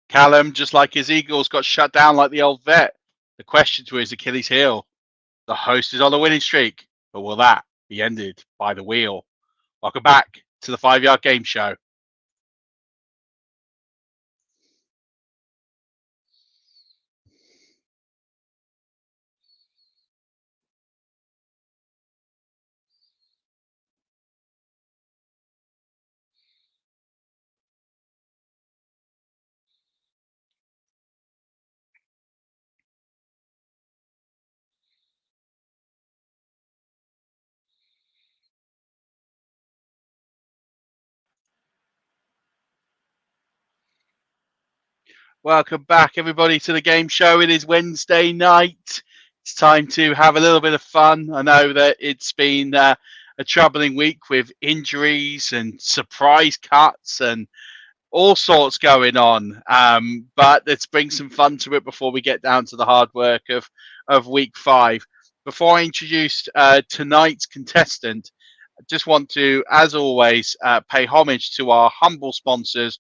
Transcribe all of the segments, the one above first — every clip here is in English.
Callum, just like his Eagles, got shut down like the old vet. The question to his Achilles heel. The host is on a winning streak, but will that be ended by the wheel? Welcome back to the 5 Yard Game Show. Welcome back, everybody, to the game show. It is Wednesday night. It's time to have a little bit of fun. I know that it's been a troubling week with injuries and surprise cuts and all sorts going on. But let's bring some fun to it before we get down to the hard work of week 5. Before I introduce tonight's contestant, I just want to, as always, pay homage to our humble sponsors,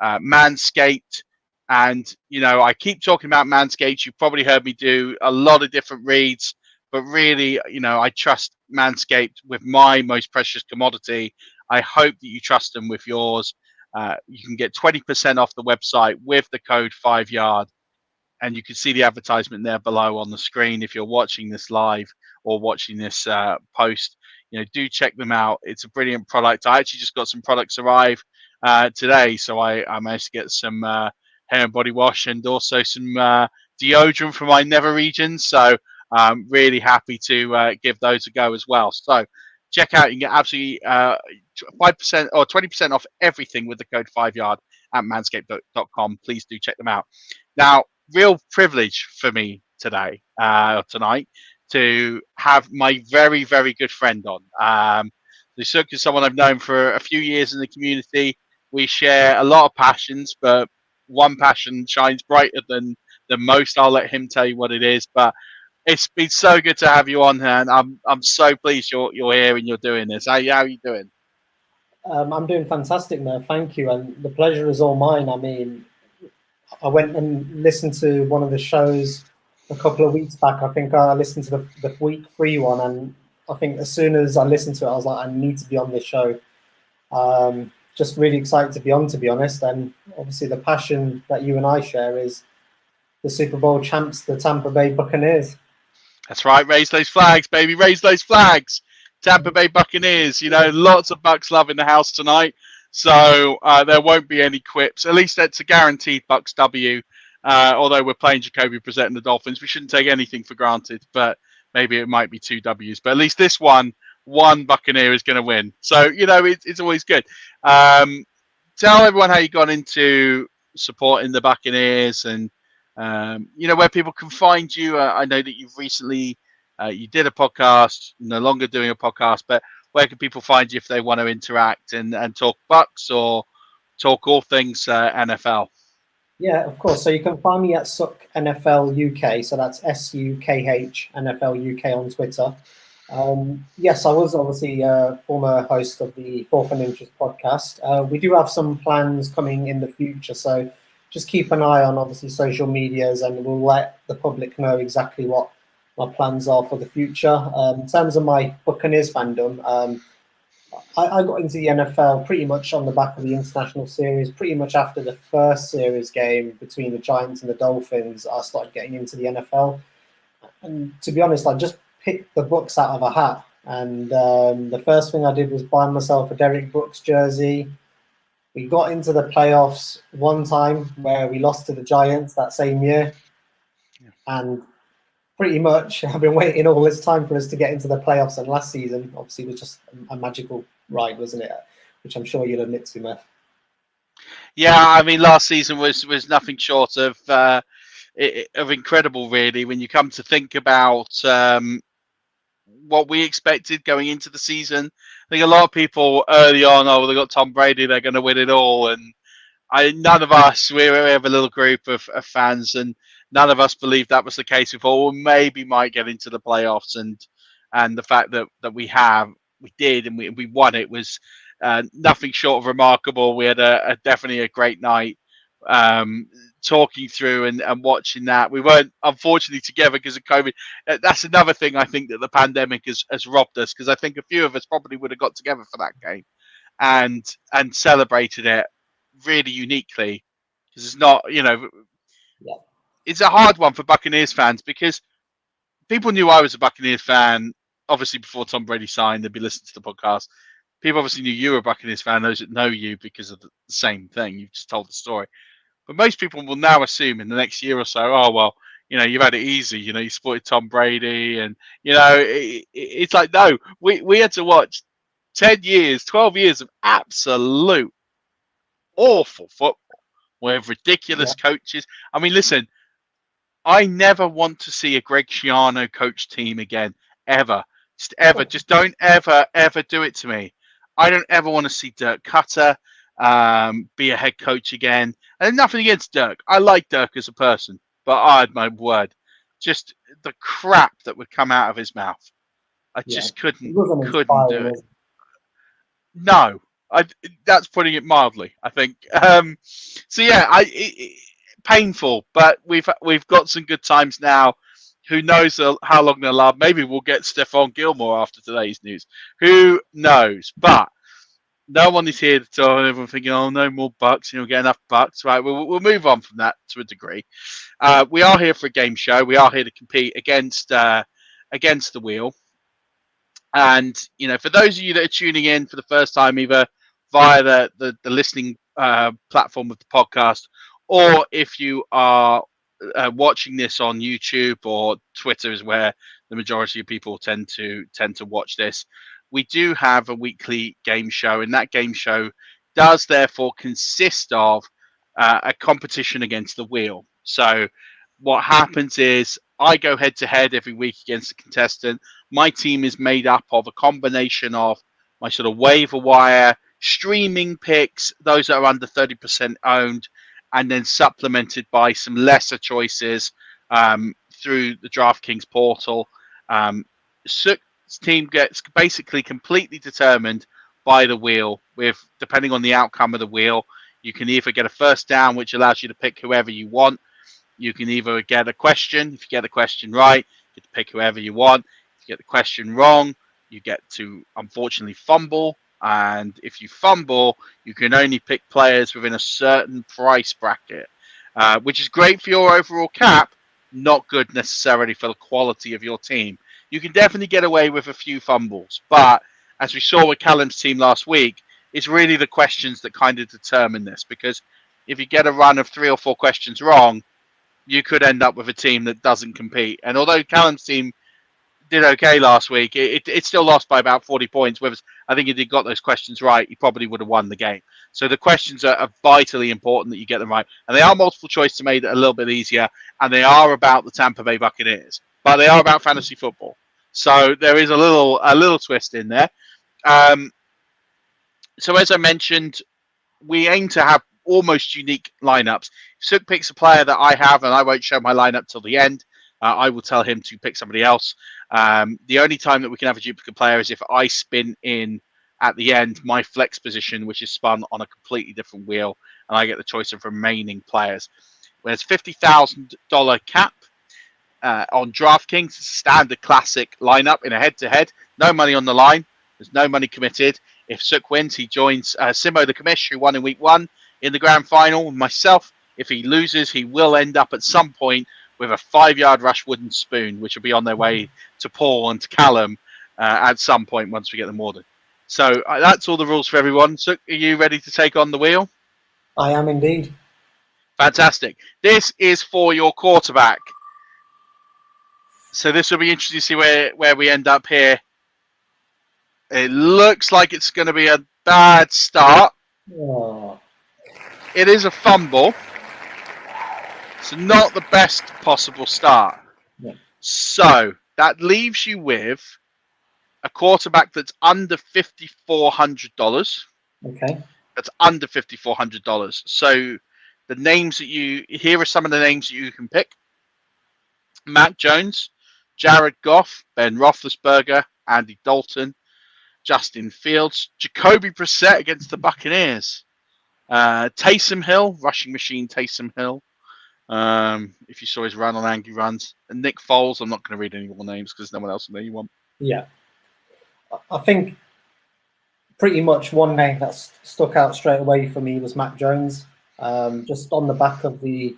Manscaped. And, I keep talking about Manscaped. You've probably heard me do a lot of different reads, but really, I trust Manscaped with my most precious commodity. I hope that you trust them with yours. You can get 20% off the website with the code 5yard. And you can see the advertisement there below on the screen if you're watching this live or watching this post. Do check them out. It's a brilliant product. I actually just got some products arrive today, so I managed to get some hair and body wash and also some deodorant from my nether region. So I'm really happy to give those a go as well. So check out. You can get absolutely 5% or 20% off everything with the code 5yard at manscaped.com. Please do check them out. Now, real privilege for me tonight to have my very, very good friend on. Sukh is someone I've known for a few years in the community. We share a lot of passions, but one passion shines brighter than most. I'll let him tell you what it is. But it's been so good to have you on here, and I'm so pleased you're here and you're doing this. How are you doing? I'm doing fantastic, Murf. Thank you, and the pleasure is all mine. I mean, I went and listened to one of the shows a couple of weeks back. I think I listened to the week 3 one, and I think as soon as I listened to it, I was like, I need to be on this show. Just really excited to be on, to be honest. And obviously, the passion that you and I share is the Super Bowl champs, the Tampa Bay Buccaneers. That's right. Raise those flags, baby. Raise those flags. Tampa Bay Buccaneers. Lots of Bucks love in the house tonight. So there won't be any quips. At least that's a guaranteed Bucks W. Although we're playing Jacoby Brissett and the Dolphins, we shouldn't take anything for granted. But maybe it might be 2 Ws. But at least this one Buccaneer is going to win. So, it's always good. Tell everyone how you got into supporting the Buccaneers and, where people can find you. I know that you've recently, you did a podcast, no longer doing a podcast, but where can people find you if they want to interact and talk Bucks or talk all things NFL? Yeah, of course. So you can find me at Sukh NFL UK. So that's SUKH NFL UK on Twitter. Yes, I was obviously a former host of the Fourth and Interest podcast. We do have some plans coming in the future. So just keep an eye on obviously social medias and we'll let the public know exactly what my plans are for the future. In terms of my Buccaneers fandom, I got into the NFL pretty much on the back of the international series. Pretty much after the first series game between the Giants and the Dolphins, I started getting into the NFL. And to be honest, I just picked the Bucks out of a hat. And the first thing I did was buy myself a Derek Brooks jersey. We got into the playoffs one time where we lost to the Giants that same year. And pretty much I've been waiting all this time for us to get into the playoffs, and last season obviously was just a magical ride, wasn't it? Which I'm sure you'll admit to, Meth. Yeah, I mean, last season was nothing short of incredible, really. When you come to think about what we expected going into the season, I think a lot of people early on, oh, they got Tom Brady, they're going to win it all, and none of us, we have a little group of fans, and none of us believed that was the case before. We maybe might get into the playoffs, and the fact that we did, and we won it was nothing short of remarkable. We had definitely a great night. talking through and watching that. We weren't unfortunately together because of COVID. That's another thing I think that the pandemic has robbed us, because I think a few of us probably would have got together for that game and celebrated it really uniquely, because it's not, Yeah. it's a hard one for Buccaneers fans, because people knew I was a Buccaneers fan obviously before Tom Brady signed. They'd be listening to the podcast. People obviously knew you were a Buccaneers fan, those that know you, because of the same thing. You've just told the story. But most people will now assume in the next year or so, oh, well, you've had it easy. You supported Tom Brady. And, it's like, no, we had to watch 10 years, 12 years of absolute awful football with Yeah. ridiculous coaches. I mean, listen, I never want to see a Greg Schiano coach team again, ever. Just ever. Just don't ever do it to me. I don't ever want to see Dirk Cutter be a head coach again. And nothing against Dirk. I like Dirk as a person, but my word, just the crap that would come out of his mouth. I just It couldn't wasn't do inspiring, it. No, that's putting it mildly, I think. So yeah, painful, but we've got some good times now. Who knows how long they'll last? Maybe we'll get Stephon Gilmore after today's news. Who knows? But no one is here to tell everyone thinking, oh, no more bucks. You'll get enough bucks, right? We'll move on from that to a degree. We are here for a game show. We are here to compete against the wheel. And, for those of you that are tuning in for the first time, either via the listening platform of the podcast, or if you are watching this on YouTube or Twitter, is where the majority of people tend to watch this, we do have a weekly game show, and that game show does therefore consist of a competition against the wheel. So what happens is I go head to head every week against a contestant. My team is made up of a combination of my sort of waiver wire, streaming picks, those that are under 30% owned, and then supplemented by some lesser choices through the DraftKings portal. Sukh's team gets basically completely determined by the wheel, with depending on the outcome of the wheel. You can either get a first down, which allows you to pick whoever you want. You can either get a question. If you get the question right, you get to pick whoever you want. If you get the question wrong, you get to, unfortunately, fumble. And if you fumble, you can only pick players within a certain price bracket, which is great for your overall cap, not good necessarily for the quality of your team. You can definitely get away with a few fumbles, but as we saw with Callum's team last week, it's really the questions that kind of determine this, because if you get a run of 3 or 4 questions wrong, you could end up with a team that doesn't compete. And although Callum's team did okay last week, it still lost by about 40 points. Whereas I think if he got those questions right, he probably would have won the game. So the questions are vitally important that you get them right. And they are multiple choice to make it a little bit easier. And they are about the Tampa Bay Buccaneers. But they are about fantasy football. So there is a little twist in there. So as I mentioned, we aim to have almost unique lineups. Sukh picks a player that I have, and I won't show my lineup till the end. I will tell him to pick somebody else. The only time that we can have a duplicate player is if I spin in at the end my flex position, which is spun on a completely different wheel, and I get the choice of remaining players. There's $50,000 cap on DraftKings. It's a standard classic lineup in a head-to-head. No money on the line. There's no money committed. If Sukh wins, he joins Simo the Commish, who won in week 1 in the grand final, and myself. If he loses, he will end up at some point with a 5-yard rush wooden spoon, which will be on their way to Paul and to Callum at some point once we get them ordered. So that's all the rules for everyone. Sukh, are you ready to take on the wheel? I am indeed. Fantastic. This is for your quarterback. So this will be interesting to see where we end up here. It looks like it's going to be a bad start. Oh. It is a fumble. So not the best possible start. Yeah. So that leaves you with a quarterback that's under $5,400. Okay. That's under $5,400. So the names that here are some of the names that you can pick: Matt Jones, Jared Goff, Ben Roethlisberger, Andy Dalton, Justin Fields, Jacoby Brissett against the Buccaneers. Taysom Hill, rushing machine Taysom Hill. If you saw his run on Angry Runs. And Nick Foles, I'm not going to read any more names because no one else will know you want. Yeah. I think pretty much one name that's stuck out straight away for me was Mac Jones. Just on the back of the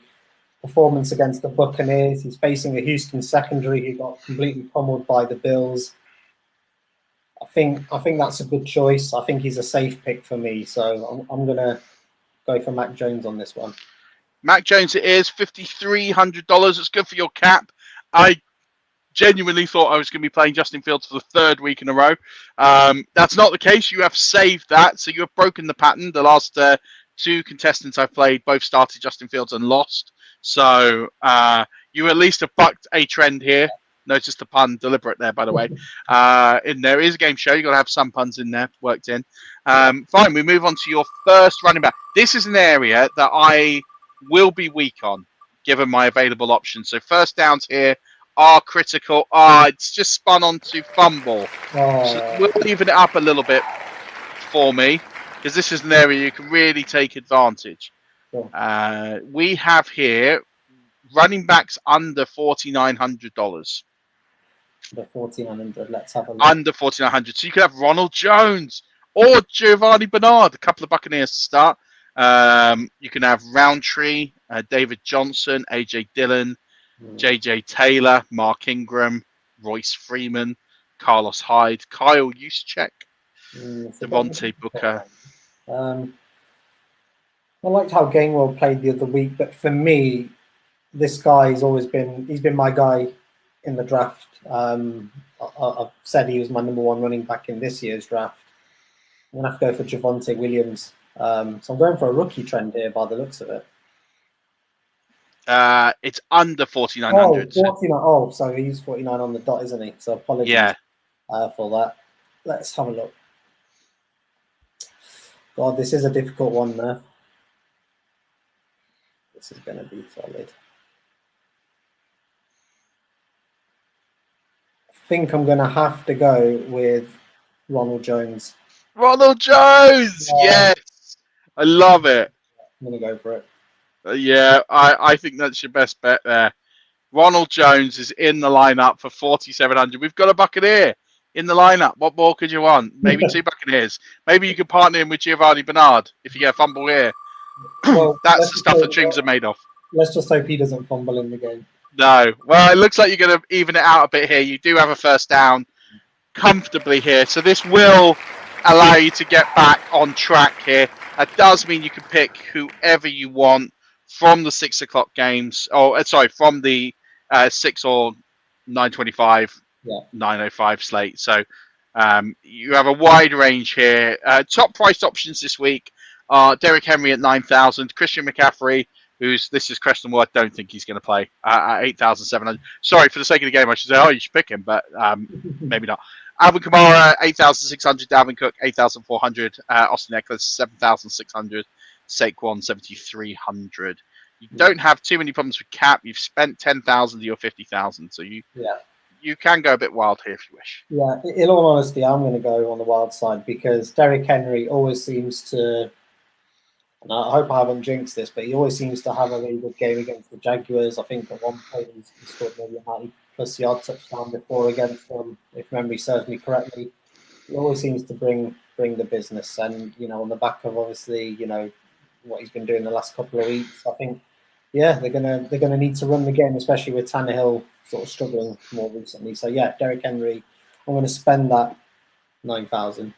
performance against the Buccaneers, he's facing a Houston secondary who got completely pummeled by the Bills. I think that's a good choice. I think he's a safe pick for me, so I'm gonna go for Mac Jones on this one. Mac Jones, it is $5,300. It's good for your cap. I genuinely thought I was going to be playing Justin Fields for the third week in a row. That's not the case. You have saved that, so you have broken the pattern. The last two contestants I've played both started Justin Fields and lost. So you at least have bucked a trend here. Notice the pun, deliberate there, by the way. In there is a game show. You've got to have some puns in there, worked in. Fine, we move on to your first running back. This is an area that I will be weak on, given my available options. So first downs here are critical. It's just spun onto fumble. So we'll even it up a little bit for me, because this is an area you can really take advantage. Sure. We have here running backs under $4,900. The 1400. Let's have a look. Under 4,900. So you could have Ronald Jones or Giovanni Bernard, a couple of Buccaneers to start. You can have Roundtree, David Johnson, AJ Dillon, JJ Taylor, Mark Ingram, Royce Freeman, Carlos Hyde, Kyle Juszczyk, Devontae Booker. I liked how Gainwell played the other week, but for me, this guy he's been my guy in the draft. I've said he was my number one running back in this year's draft. I'm gonna have to go for Javonte Williams. So I'm going for a rookie trend here by the looks of it. It's under 4,900. 49. Oh, so he's 49 on the dot, isn't he? So apologies for that. Let's have a look. God, this is a difficult one there. This is going to be solid. I think I'm going to have to go with Ronald Jones. Ronald Jones! Yes! I love it. I'm going to go for it. Yeah, I think that's your best bet there. Ronald Jones is in the lineup for 4,700. We've got a Buccaneer in the lineup. What more could you want? Maybe two Buccaneers. Maybe you could partner him with Giovanni Bernard if you get a fumble here. Well, that's the stuff that dreams are made of. Let's just hope he doesn't fumble in the game. No. Well, it looks like you're going to even it out a bit here. You do have a first down comfortably here. So this will allow you to get back on track here. That does mean you can pick whoever you want from the 6 o'clock games. From the 6 or 9:25, 9:05 slate. So you have a wide range here. Top priced options this week are Derrick Henry at 9,000, Christian McCaffrey, this is questionable. I don't think he's going to play at 8,700. Sorry, for the sake of the game, I should say, you should pick him, but maybe not. Alvin Kamara, 8,600. Dalvin Cook, 8,400. Austin Eckler, 7,600. Saquon, 7,300. You don't have too many problems with cap. You've spent 10,000 to your 50,000, so you can go a bit wild here if you wish. Yeah, in all honesty, I'm going to go on the wild side because Derrick Henry always seems to, and I hope I haven't jinxed this, but he always seems to have a really good game against the Jaguars. I think at one point he scored maybe a 90+ yard touchdown before against them, if memory serves me correctly. He always seems to bring the business, and on the back of obviously what he's been doing the last couple of weeks, I think they're gonna need to run the game, especially with Tannehill sort of struggling more recently. So Derrick Henry, I'm going to spend that 9,000.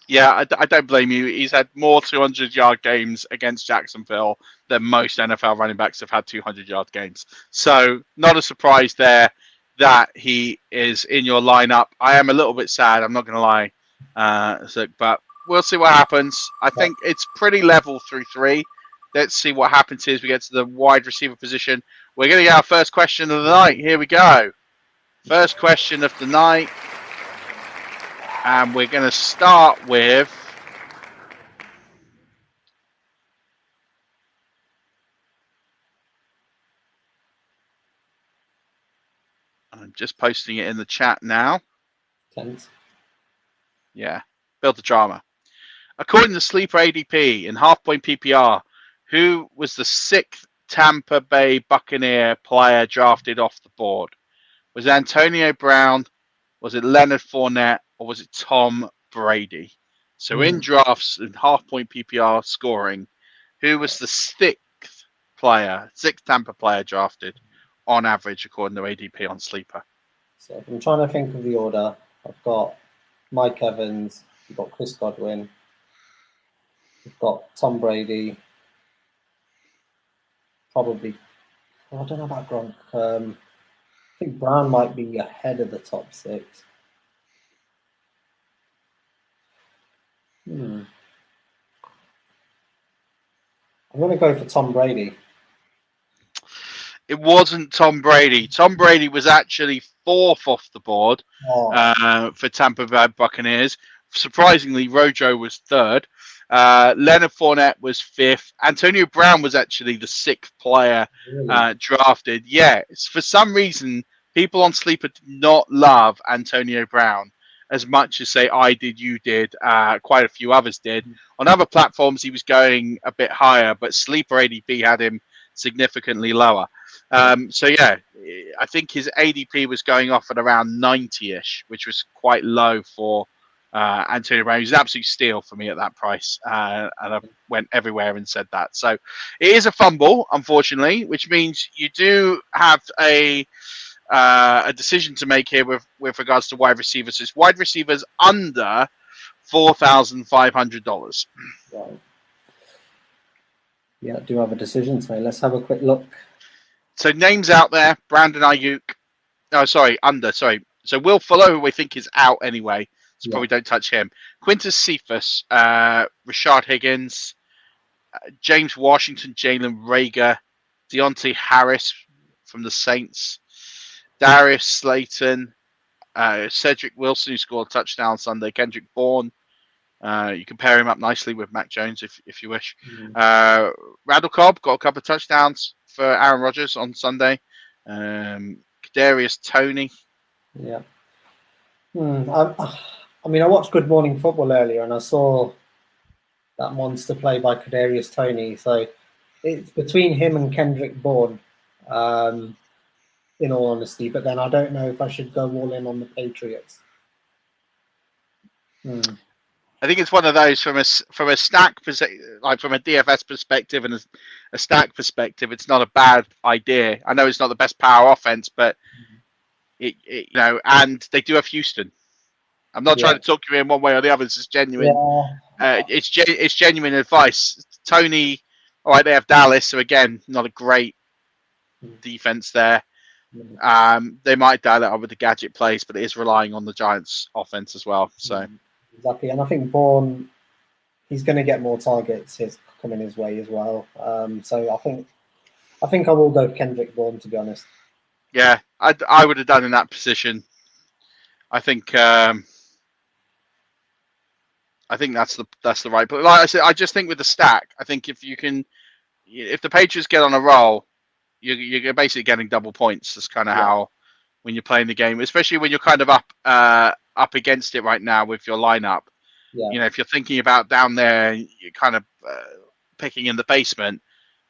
Yeah, I don't blame you. He's had more 200-yard games against Jacksonville than most NFL running backs have had 200-yard games. So not a surprise there that he is in your lineup. I am a little bit sad, I'm not going to lie, but we'll see what happens. I think it's pretty level through three. Let's see what happens here as we get to the wide receiver position. We're going to get our first question of the night. Here we go. First question of the night. And we're going to start with I'm just posting it in the chat now. Thanks. Yeah, build the drama. According to Sleeper ADP in half-point PPR, who was the 6th Tampa Bay Buccaneer player drafted off the board? Was it Antonio Brown? Was it Leonard Fournette? Or was it Tom Brady? So in drafts in half-point PPR scoring, who was the 6th Tampa player drafted on average according to ADP on Sleeper? So if I'm trying to think of the order, I've got Mike Evans, we've got Chris Godwin, we've got Tom Brady, probably, I don't know about Gronk. I think Brown might be ahead of the top 6. I'm going to go for Tom Brady. It wasn't Tom Brady. Tom Brady was actually 4th off the board for Tampa Bay Buccaneers. Surprisingly, Rojo was 3rd. Leonard Fournette was 5th. Antonio Brown was actually the 6th player drafted. Yeah, for some reason, people on Sleeper did not love Antonio Brown as much as, say, I did, you did, quite a few others did. On other platforms, he was going a bit higher, but Sleeper ADP had him significantly lower. So yeah, I think his ADP was going off at around 90-ish, which was quite low for Antonio Brown. He was an absolute steal for me at that price, and I went everywhere and said that. So it is a fumble, unfortunately, which means you do have a decision to make here with regards to wide receivers. It's wide receivers under $4,500. Right. Yeah, I do have a decision to make. Let's have a quick look. So names out there: Brandon Ayuk. Oh, sorry, under. Sorry. So Will Fuller, who we think is out anyway, so probably don't touch him. Quintus Cephas, Rashard Higgins, James Washington, Jalen Reagor, Deontay Harris from the Saints, Darius Slayton, Cedric Wilson, who scored a touchdown Sunday, Kendrick Bourne. You can pair him up nicely with Mac Jones if you wish. Randall Cobb got a couple of touchdowns for Aaron Rodgers on Sunday. Kadarius Toney. Yeah. I mean, I watched Good Morning Football earlier, and I saw that monster play by Kadarius Toney. So it's between him and Kendrick Bourne, in all honesty. But then I don't know if I should go all in on the Patriots. I think it's one of those from a stack like from a DFS perspective and a stack perspective. It's not a bad idea. I know it's not the best power offense, but it and they do have Houston. I'm not trying to talk you in one way or the other. It's just genuine. Yeah. It's genuine advice. Tony, all right, they have Dallas, so again, not a great defense there. They might dial it up with the gadget plays, but it is relying on the Giants' offense as well. So exactly, and I think Bourne, he's going to get more targets coming his way as well. So I think I will go with Kendrick Bourne, to be honest. Yeah, I would have done in that position. I think that's the right. But like I said, I just think with the stack, I think if the Patriots get on a roll, you're basically getting double points. That's kind of how when you're playing the game, especially when you're kind of up against it right now with your lineup. Yeah. If you're thinking about down there, you're kind of picking in the basement.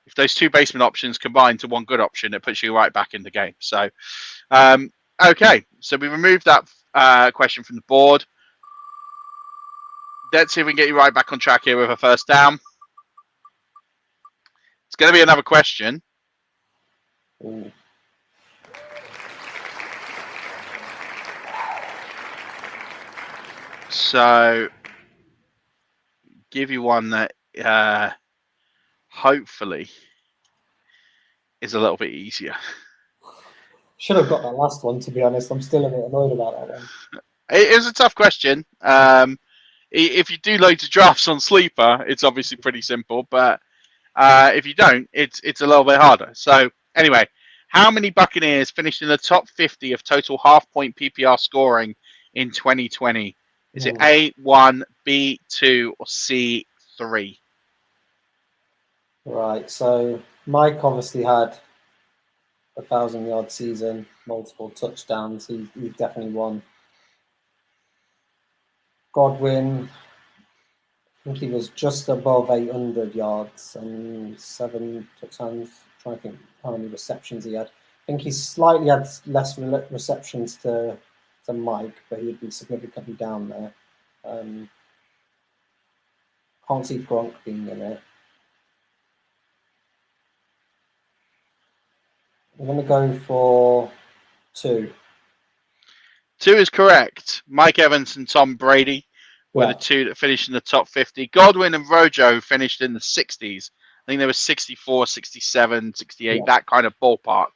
If those two basement options combine to one good option, it puts you right back in the game. So, okay, so we removed that question from the board. Let's see if we can get you right back on track here with a first down. It's going to be another question. Ooh. So, give you one that hopefully is a little bit easier. Should have got that last one, to be honest. I'm still a bit annoyed about that one. It was a tough question. If you do loads of drafts on Sleeper, it's obviously pretty simple. But if you don't, it's a little bit harder. So anyway, how many Buccaneers finished in the top 50 of total half-point PPR scoring in 2020? Is it A, 1, B, 2, or C, 3? Right, so Mike obviously had a 1,000-yard season, multiple touchdowns. He's definitely won. Godwin, think he was just above 800 yards and 7 touchdowns. I'm trying to think how many receptions he had. I think he slightly had less receptions to Mike, but he'd be significantly down there. Can't see Gronk being in it. I'm going to go for 2. 2 is correct. Mike Evans and Tom Brady were the 2 that finished in the top 50. Godwin and Rojo finished in the 60s. I think they were 64, 67, 68, that kind of ballpark.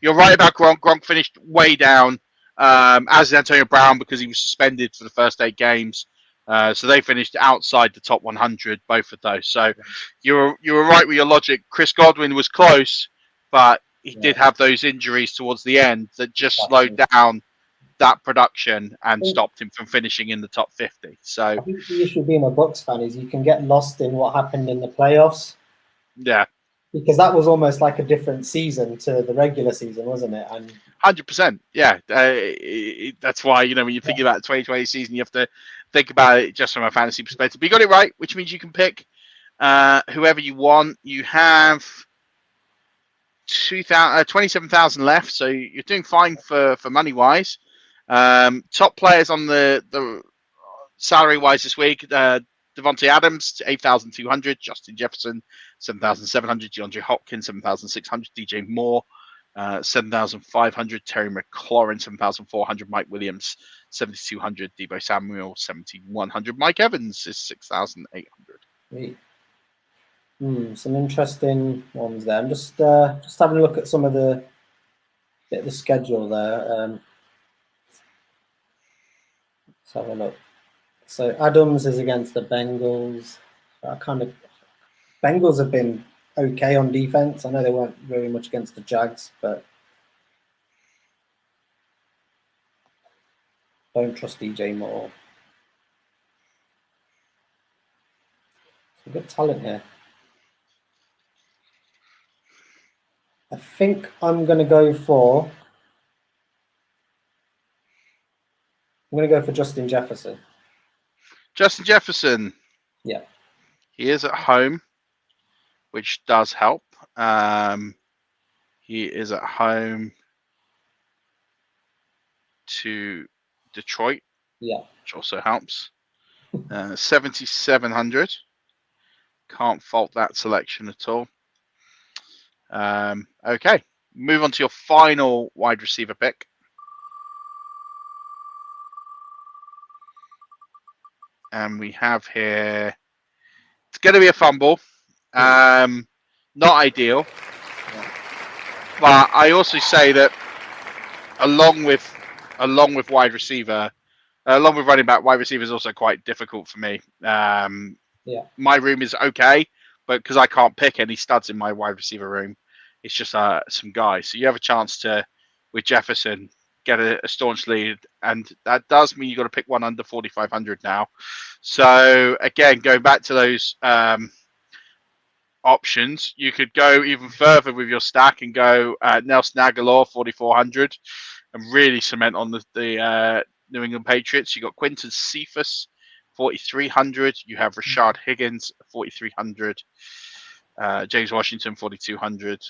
You're right about Gronk. Gronk finished way down, as did Antonio Brown, because he was suspended for the first 8 games. So they finished outside the top 100, both of those. So you were right with your logic. Chris Godwin was close, but he did have those injuries towards the end that just slowed down that production and stopped him from finishing in the top 50. So I think the issue being a Bucks fan is you can get lost in what happened in the playoffs. Yeah. Because that was almost like a different season to the regular season, wasn't it? And 100%. Yeah. That's why, when you think about the 2020 season, you have to think about it just from a fantasy perspective. But you got it right, which means you can pick whoever you want. You have 27,000 left, so you're doing fine for money wise. Top players on the salary wise this week: Devontae Adams, 8,200; Justin Jefferson, 7,700; DeAndre Hopkins, 7,600; DJ Moore, 7,500; Terry McLaurin, 7,400; Mike Williams, 7,200; Deebo Samuel, 7,100; Mike Evans is 6,800. Some interesting ones there. I'm just having a look at some of the schedule there. Let's have a look. So Adams is against the Bengals. Bengals have been okay on defense. I know they weren't very much against the Jags, but don't trust DJ Moore. Some good talent here. I think I'm going to go for Justin Jefferson. Justin Jefferson. Yeah. He is at home, which does help. He is at home to Detroit, which also helps. 7,700. Can't fault that selection at all. Okay, move on to your final wide receiver pick. And we have here, it's going to be a fumble. Not ideal. But I also say that along with wide receiver, along with running back, wide receiver is also quite difficult for me. My room is okay, but because I can't pick any studs in my wide receiver room, it's just some guys. So you have a chance to, with Jefferson, get a staunch lead, and that does mean you've got to pick one under 4,500 now. So again, going back to those options, you could go even further with your stack and go Nelson Aguilar 4,400 and really cement on the New England Patriots. You got Quinton Cephas 4,300. You have Rashard Higgins 4,300. James Washington 4,200.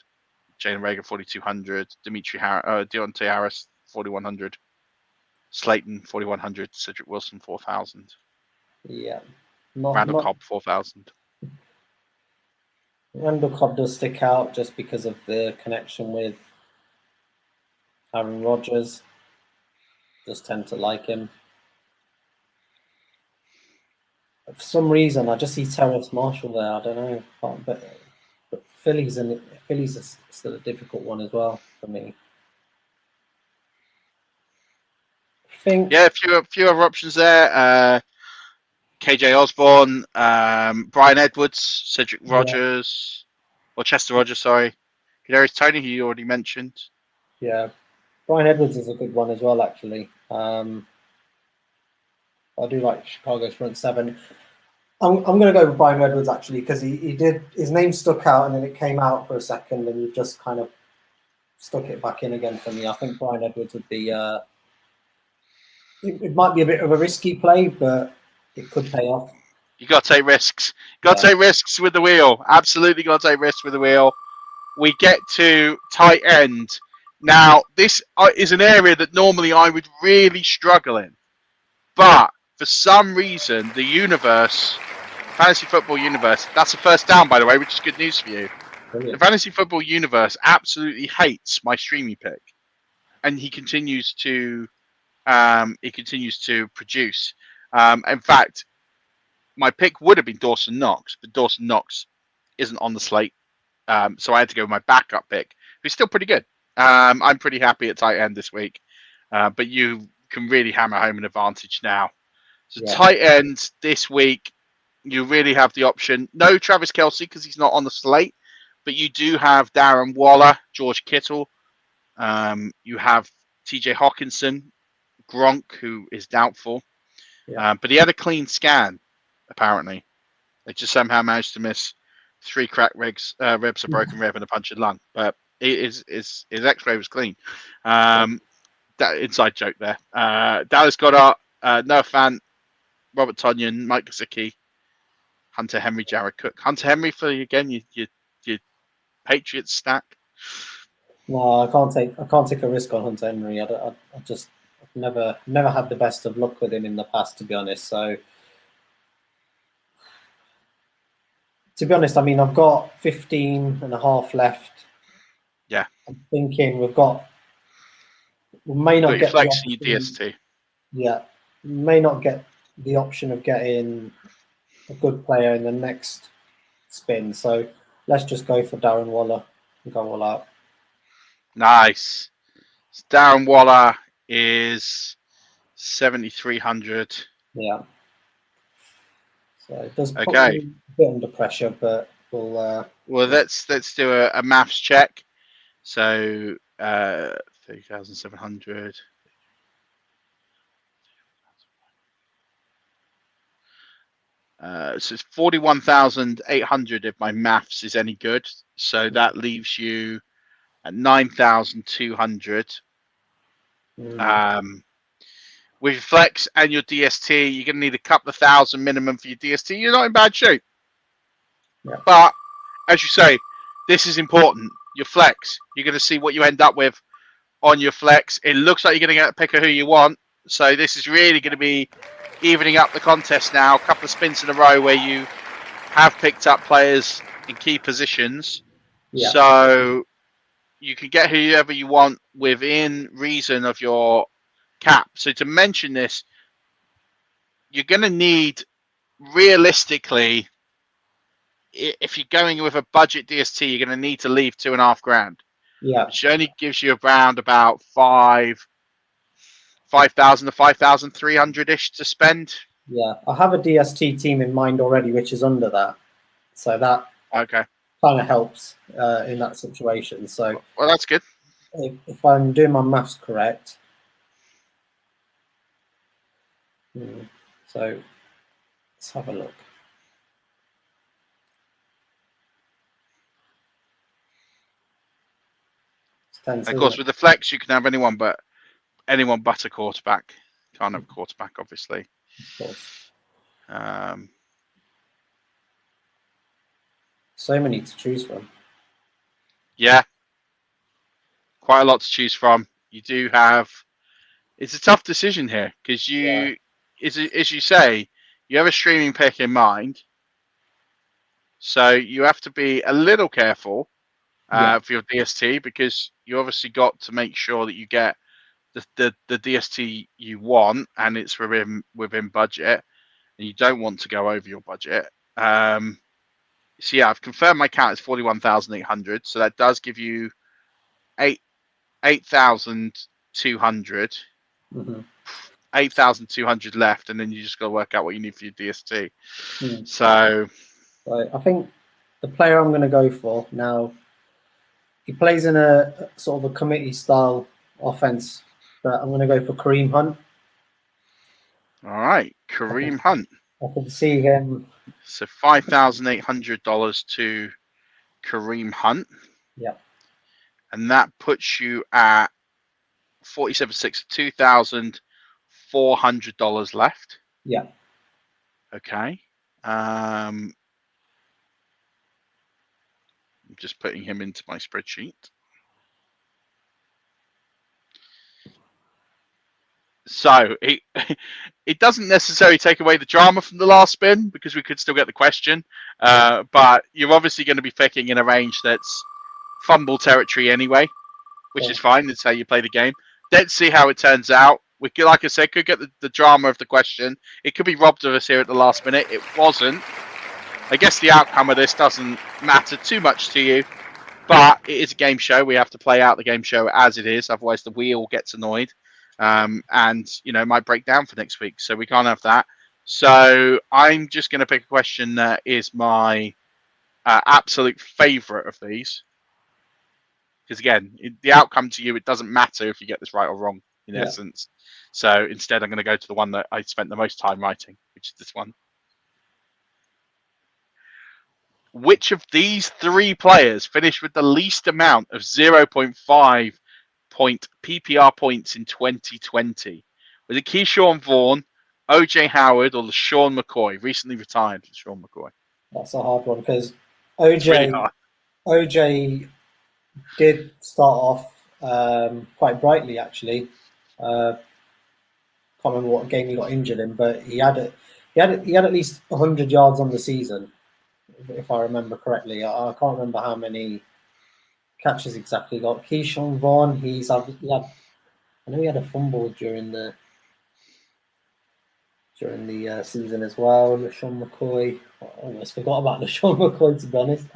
Jalen Rager 4,200. Deontay Harris 4,100. Slayton 4,100. Cedric Wilson 4,000. Yeah. Randall Cobb 4,000. Randall Cobb does stick out just because of the connection with Aaron Rodgers. Just tend to like him. For some reason, I just see Terrace Marshall there. I don't know, but Philly's is still a difficult one as well for me. Yeah, a few other options there. KJ Osborne, Brian Edwards, Cedric Rogers, or Chester Rogers, sorry. Kadarius Toney, who you already mentioned. Yeah, Brian Edwards is a good one as well, actually. I do like Chicago's front seven. I'm going to go with Brian Edwards, actually, because his name stuck out and then it came out for a second and you've just kind of stuck it back in again for me. I think Brian Edwards would be... it might be a bit of a risky play, but it could pay off. You got to take risks. Got to take risks with the wheel. Absolutely got to take risks with the wheel. We get to tight end. Now, this is an area that normally I would really struggle in. But for some reason, the universe, fantasy football universe, that's a first down, by the way, which is good news for you. Brilliant. The fantasy football universe absolutely hates my streamy pick. And he continues to produce. In fact, my pick would have been Dawson Knox, but Dawson Knox isn't on the slate. So I had to go with my backup pick, who's still pretty good. I'm pretty happy at tight end this week. But you can really hammer home an advantage now. So tight end this week, you really have the option. No Travis Kelce because he's not on the slate, but you do have Darren Waller, George Kittle. You have TJ Hawkinson, Gronk, who is doubtful. But he had a clean scan, apparently. They just somehow managed to miss 3 cracked ribs, a broken rib, and a punctured lung. But his X-ray was clean. That inside joke there. Dallas Goddard, Noah Fant, Robert Tonyan, Mike Gesicki, Hunter Henry, Jared Cook. Hunter Henry for again your Patriots stack. No, I can't take a risk on Hunter Henry. I just never had the best of luck with him in the past, to be honest. So, to be honest, I mean, I've got 15 and a half left. Yeah. I'm thinking we may not get flex in your DST. Yeah, we may not get the option of getting a good player in the next spin. So let's just go for Darren Waller and go all out. Nice. So Darren Waller is 7,300. Yeah. So it does put me a bit under pressure, but we'll. Let's do a maths check. So 3,700. So it's 41,800 if my maths is any good. So that leaves you at 9,200. With your flex and your DST, you're going to need a couple of thousand minimum for your DST. You're not in bad shape. Yeah. But as you say, this is important. Your flex, you're going to see what you end up with on your flex. It looks like you're going to get a pick of who you want. So this is really going to be evening up the contest now. A couple of spins in a row where you have picked up players in key positions. Yeah. So you can get whoever you want within reason of your cap. So to mention this, you're going to need, realistically, if you're going with a budget DST, you're going to need to leave $2,500. Yeah. Which only gives you around about 5,000 to 5,300-ish to spend. Yeah, I have a DST team in mind already, which is under that. So that kind of helps in that situation. So well, that's good. If I'm doing my maths correct. So let's have a look. Of course, with the flex, you can have anyone but a quarterback. Can't have a quarterback, obviously. Of course. So many to choose from. Yeah. Quite a lot to choose from. You do have... It's a tough decision here because you, as you say, you have a streaming pick in mind. So you have to be a little careful for your DST because you obviously got to make sure that you get the DST you want and it's within budget, and you don't want to go over your budget. So yeah, I've confirmed my count is 41,800. So that does give you 8,200. 8,200 left, and then you just got to work out what you need for your DST. So I think the player I'm going to go for now, he plays in a sort of a committee style offense, but I'm going to go for Kareem Hunt. All right, Kareem Hunt. I can see him. So $5,800 to Kareem Hunt. Yeah. And that puts you at 47.6, $2,400 left. Yeah. Okay. I'm just putting him into my spreadsheet. So it doesn't necessarily take away the drama from the last spin because we could still get the question. But you're obviously going to be picking in a range that's fumble territory anyway, which is fine. It's how you play the game. Let's see how it turns out. We could, like I said, could get the drama of the question. It could be robbed of us here at the last minute. It wasn't. I guess the outcome of this doesn't matter too much to you, but it is a game show. We have to play out the game show as it is. Otherwise, the wheel gets annoyed. And it might break down for next week, so we can't have that. So I'm just going to pick a question that is my absolute favorite of these, because again, the outcome to you, it doesn't matter if you get this right or wrong in essence. So instead, I'm going to go to the one that I spent the most time writing, which is this one. Which of these three players finished with the least amount of 0.5 point PPR points in 2020? Was it Keyshawn Vaughn, OJ Howard, or LaShawn McCoy? Recently retired LaShawn McCoy. That's a hard one because Really OJ did start off quite brightly actually. Can't remember what game he got injured in, but he had at least 100 yards on the season, if I remember correctly. I can't remember how many catches exactly he got. Keyshawn Vaughn, I know he had a fumble during the season as well. LaShawn McCoy, I almost forgot about LaShawn McCoy, to be honest.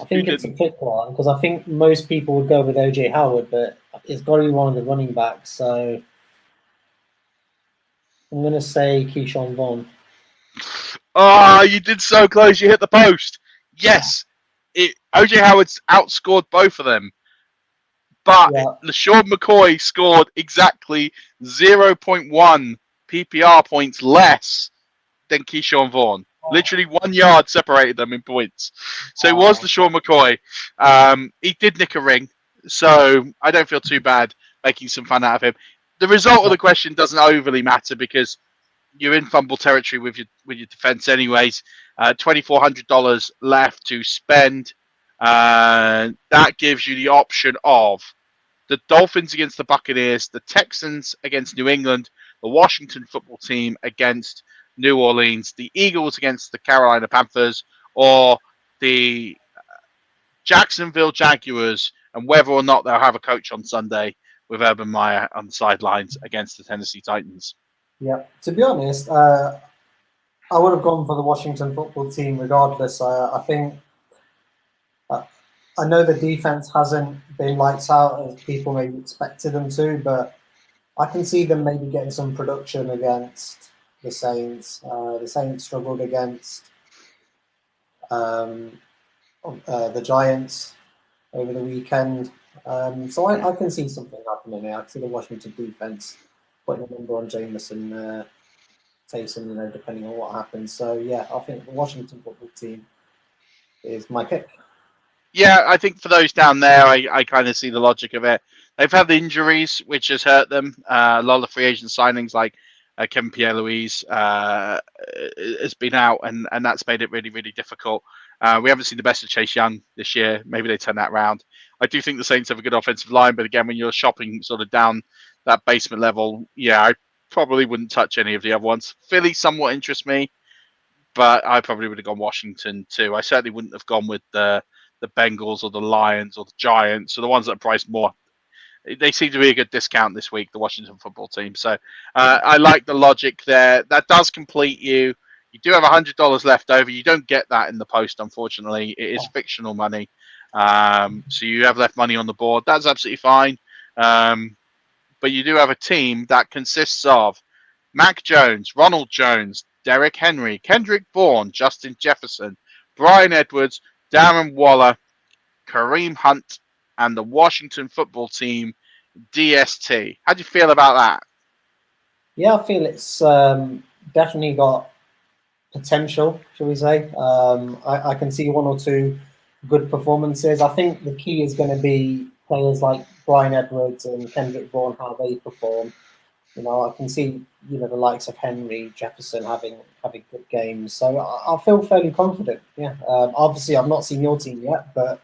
I think it's a quick one because I think most people would go with OJ Howard, but it's got to be one of the running backs. So I'm going to say Keyshawn Vaughn. Oh, you did so close. You hit the post. Yes. OJ Howard's outscored both of them. But LaShawn McCoy scored exactly 0.1 PPR points less than Keyshawn Vaughn. Literally 1 yard separated them in points. So it was LaShawn McCoy. He did nick a ring, so I don't feel too bad making some fun out of him. The result of the question doesn't overly matter because you're in fumble territory with your defense anyways. $2,400 left to spend. That gives you the option of the Dolphins against the Buccaneers, the Texans against New England, the Washington football team against New Orleans, the Eagles against the Carolina Panthers, or the Jacksonville Jaguars, and whether or not they'll have a coach on Sunday with Urban Meyer on the sidelines against the Tennessee Titans. Yeah, to be honest, I would have gone for the Washington football team regardless. I think I know the defense hasn't been lights out as people maybe expected them to, but I can see them maybe getting some production against the Saints. The Saints struggled against the Giants over the weekend. So I can see something happening here. I can see the Washington defense putting a number on Jameson, Taysom, depending on what happens. So, yeah, I think the Washington football team is my pick. Yeah, I think for those down there, I kind of see the logic of it. They've had the injuries, which has hurt them. A lot of free agent signings like Kevin Pierre-Louis has been out, and that's made it really, really difficult. We haven't seen the best of Chase Young this year. Maybe they turn that around. I do think the Saints have a good offensive line, but again, when you're shopping sort of down that basement level, yeah, I probably wouldn't touch any of the other ones. Philly somewhat interests me, but I probably would have gone Washington too. I certainly wouldn't have gone with the Bengals or the Lions or the Giants or the ones that are priced more. They seem to be a good discount this week, the Washington football team. So I like the logic there. That does complete you. You do have $100 left over. You don't get that in the post, unfortunately. It is fictional money. So you have left money on the board. That's absolutely fine. But you do have a team that consists of Mac Jones, Ronald Jones, Derrick Henry, Kendrick Bourne, Justin Jefferson, Brian Edwards, Darren Waller, Kareem Hunt, and the Washington football team, DST. How do you feel about that? Yeah, I feel it's definitely got potential, shall we say. I can see one or two good performances. I think the key is going to be players like Brian Edwards and Kendrick Bourne, how they perform. I can see the likes of Henry, Jefferson having good games. So I feel fairly confident. Yeah. Obviously, I've not seen your team yet, but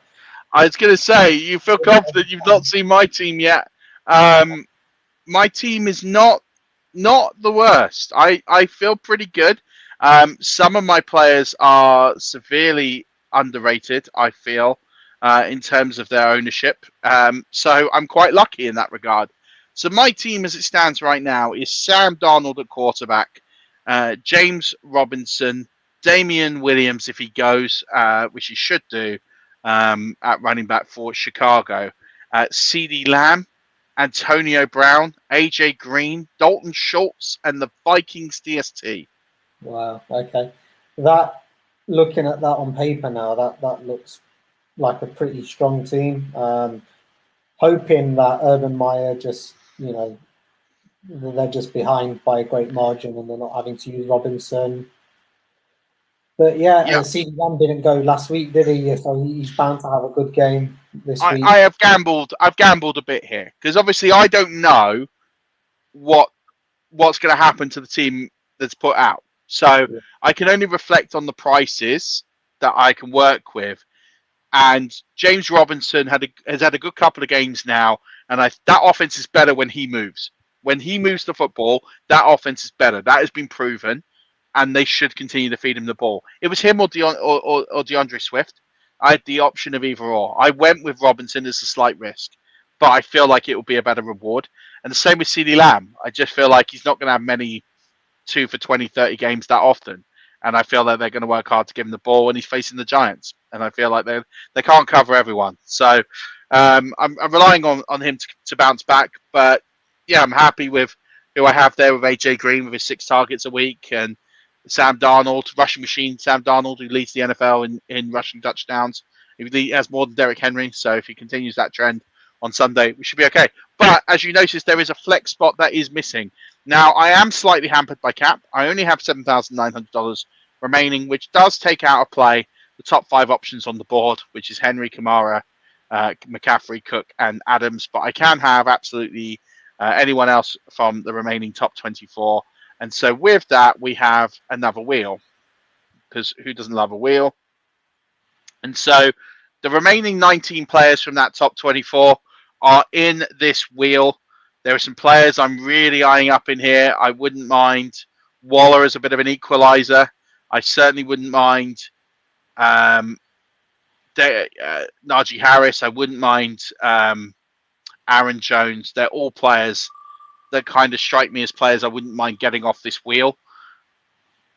I was going to say, you feel confident you've not seen my team yet. My team is not the worst. I feel pretty good. Some of my players are severely underrated, I feel, in terms of their ownership. So I'm quite lucky in that regard. So my team, as it stands right now, is Sam Darnold at quarterback, James Robinson, Damian Williams if he goes, which he should do, at running back for Chicago, CD Lamb, Antonio Brown, AJ Green, Dalton Schultz, and the Vikings DST. wow, okay. That looking at that on paper now, that looks like a pretty strong team. Hoping that Urban Meyer just they're just behind by a great margin and they're not having to use Robinson. But yeah, Yeah, CD1 didn't go last week, did he? So he's bound to have a good game this week. I have gambled. I've gambled a bit here because obviously I don't know what's going to happen to the team that's put out. So Yeah. I can only reflect on the prices that I can work with. And James Robinson has had a good couple of games now, and that offense is better when he moves. When he moves the football, that offense is better. That has been proven, and they should continue to feed him the ball. It was him or DeAndre Swift. I had the option of either or. I went with Robinson as a slight risk, but I feel like it will be a better reward. And the same with CeeDee Lamb. I just feel like he's not going to have many 2 for 20, 30 games that often. And I feel like they're going to work hard to give him the ball when he's facing the Giants. And I feel like they can't cover everyone. So I'm relying on him to bounce back. But yeah, I'm happy with who I have there with AJ Green with his 6 targets a week and Sam Darnold, rushing machine Sam Darnold, who leads the NFL in rushing touchdowns. He has more than Derrick Henry. So if he continues that trend on Sunday, we should be okay. But as you notice, there is a flex spot that is missing. Now, I am slightly hampered by cap. I only have $7,900 remaining, which does take out of play the top 5 options on the board, which is Henry, Kamara, McCaffrey, Cook, and Adams. But I can have absolutely anyone else from the remaining top 24. And so with that, we have another wheel, because who doesn't love a wheel? And so the remaining 19 players from that top 24 are in this wheel. There are some players I'm really eyeing up in here. I wouldn't mind Waller as a bit of an equalizer. I certainly wouldn't mind Najee Harris. I wouldn't mind Aaron Jones. They're all players that kind of strike me as players I wouldn't mind getting off this wheel.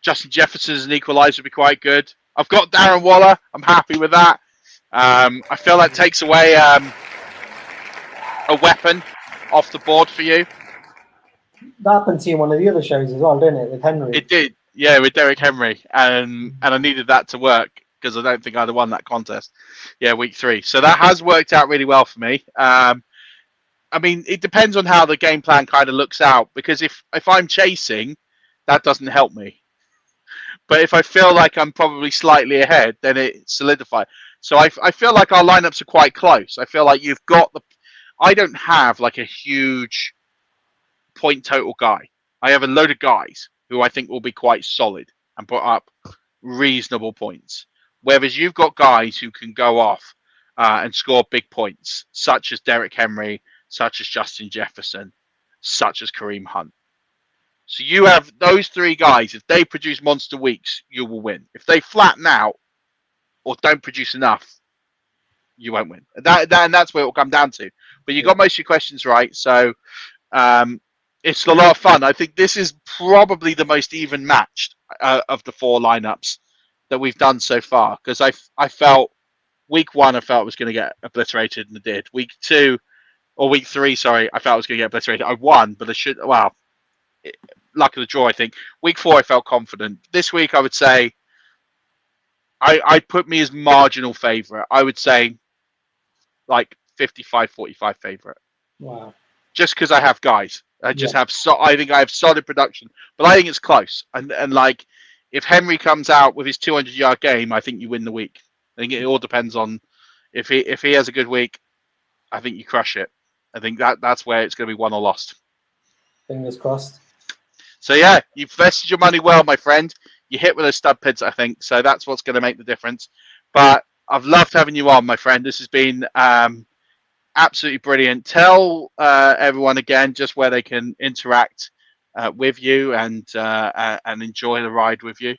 Justin Jefferson as an equalizer would be quite good. I've got Darren Waller. I'm happy with that. I feel that takes away a weapon off the board for you. That happened to you in one of the other shows as well, didn't it, with Henry? It did, yeah, with Derrick Henry, and I needed that to work because I don't think I'd have won that contest. Yeah, week 3, so that has worked out really well for me. I mean, it depends on how the game plan kind of looks out, because if I'm chasing, that doesn't help me. But if I feel like I'm probably slightly ahead, then it solidifies. So I feel like our lineups are quite close. I feel like you've got I don't have like a huge point total guy. I have a load of guys who I think will be quite solid and put up reasonable points. Whereas you've got guys who can go off and score big points, such as Derrick Henry, such as Justin Jefferson, such as Kareem Hunt. So you have those 3 guys. If they produce monster weeks, you will win. If they flatten out or don't produce enough, you won't win. And that's where it will come down to. But you got most of your questions right. So it's a lot of fun. I think this is probably the most even matched of the 4 lineups that we've done so far. Because I felt week 1, I felt I was going to get obliterated, and I did. Week 2 or week 3, sorry, I felt I was going to get obliterated. I won, but I should. Well, luck of the draw, I think. Week 4, I felt confident. This week, I would say I put me as marginal favourite. I would say like 55-45 favourite. Wow. Just because I have guys. I just have I think I have solid production. But I think it's close. And like if Henry comes out with his 200-yard game, I think you win the week. I think it all depends on if he has a good week, I think you crush it. I think that's where it's going to be won or lost. Fingers crossed. So yeah, you've vested your money well, my friend. You hit with those stud pids, I think. So that's what's going to make the difference. But I've loved having you on, my friend. This has been absolutely brilliant. Tell everyone again just where they can interact with you and enjoy the ride with you.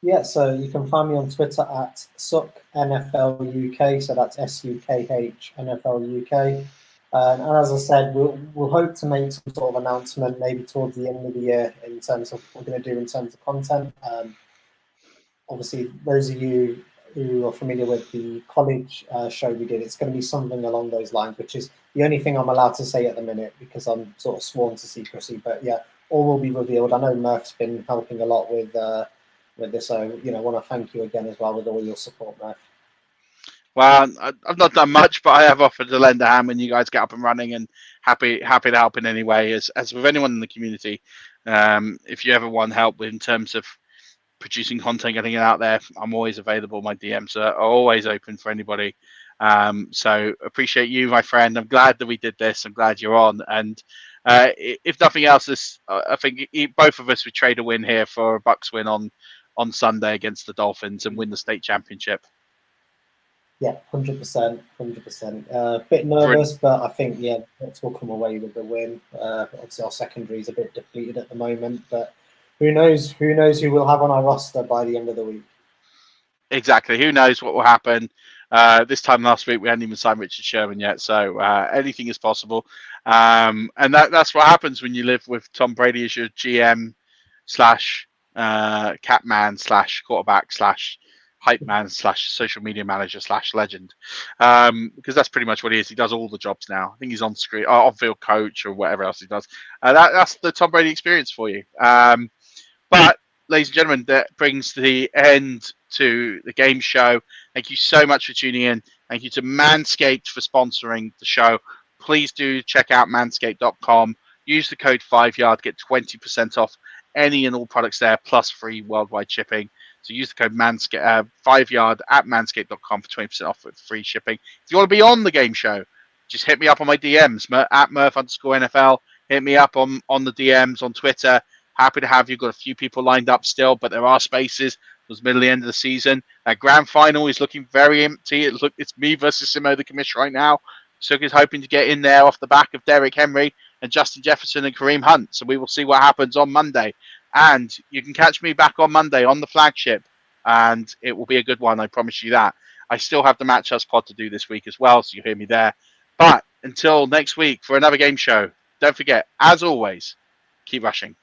Yeah, so you can find me on Twitter at Sukh NFL UK, so that's SUKH NFL UK. And as I said, we'll hope to make some sort of announcement maybe towards the end of the year in terms of what we're going to do in terms of content. Obviously, those of you who are familiar with the college show we did, it's going to be something along those lines, which is the only thing I'm allowed to say at the minute because I'm sort of sworn to secrecy. But yeah, all will be revealed. I know Murf's been helping a lot with this, so I want to thank you again as well with all your support, Murf. Well, I've not done much, but I have offered to lend a hand when you guys get up and running, and happy to help in any way. As with anyone in the community, if you ever want help in terms of producing content, getting it out there, I'm always available. My DMs are always open for anybody. So appreciate you, my friend. I'm glad that we did this. I'm glad you're on. And if nothing else, I think both of us would trade a win here for a Bucks win on Sunday against the Dolphins and win the state championship. Yeah, 100%, 100%. Bit nervous, but I think Bucks will come away with the win. Obviously, our secondary is a bit depleted at the moment, but who knows? Who knows who we'll have on our roster by the end of the week? Exactly. Who knows what will happen? This time last week, we hadn't even signed Richard Sherman yet, so anything is possible. And that's what happens when you live with Tom Brady as your GM slash Catman slash quarterback slash hype man slash social media manager slash legend, because that's pretty much what he is. He does all the jobs now. I think he's on screen, on field coach or whatever else he does. That's the Tom Brady experience for you. But ladies and gentlemen, that brings the end to the game show. Thank you so much for tuning in. Thank you to Manscaped for sponsoring the show. Please do check out manscaped.com. Use the code 5yard, get 20% off any and all products there, plus free worldwide shipping. So use the code 5yard at manscaped.com for 20% off with free shipping. If you want to be on the game show, just hit me up on my DMs at Murf_NFL. Hit me up on the DMs on Twitter. Happy to have you. Got a few people lined up still, but there are spaces. It was middle of the end of the season. That grand final is looking very empty. It's me versus Simo, the commissioner right now. Sukh is hoping to get in there off the back of Derrick Henry and Justin Jefferson and Kareem Hunt. So we will see what happens on Monday. And you can catch me back on Monday on the flagship, and it will be a good one. I promise you that. I still have the Match Us pod to do this week as well, so you hear me there. But until next week for another game show, don't forget, as always, keep rushing.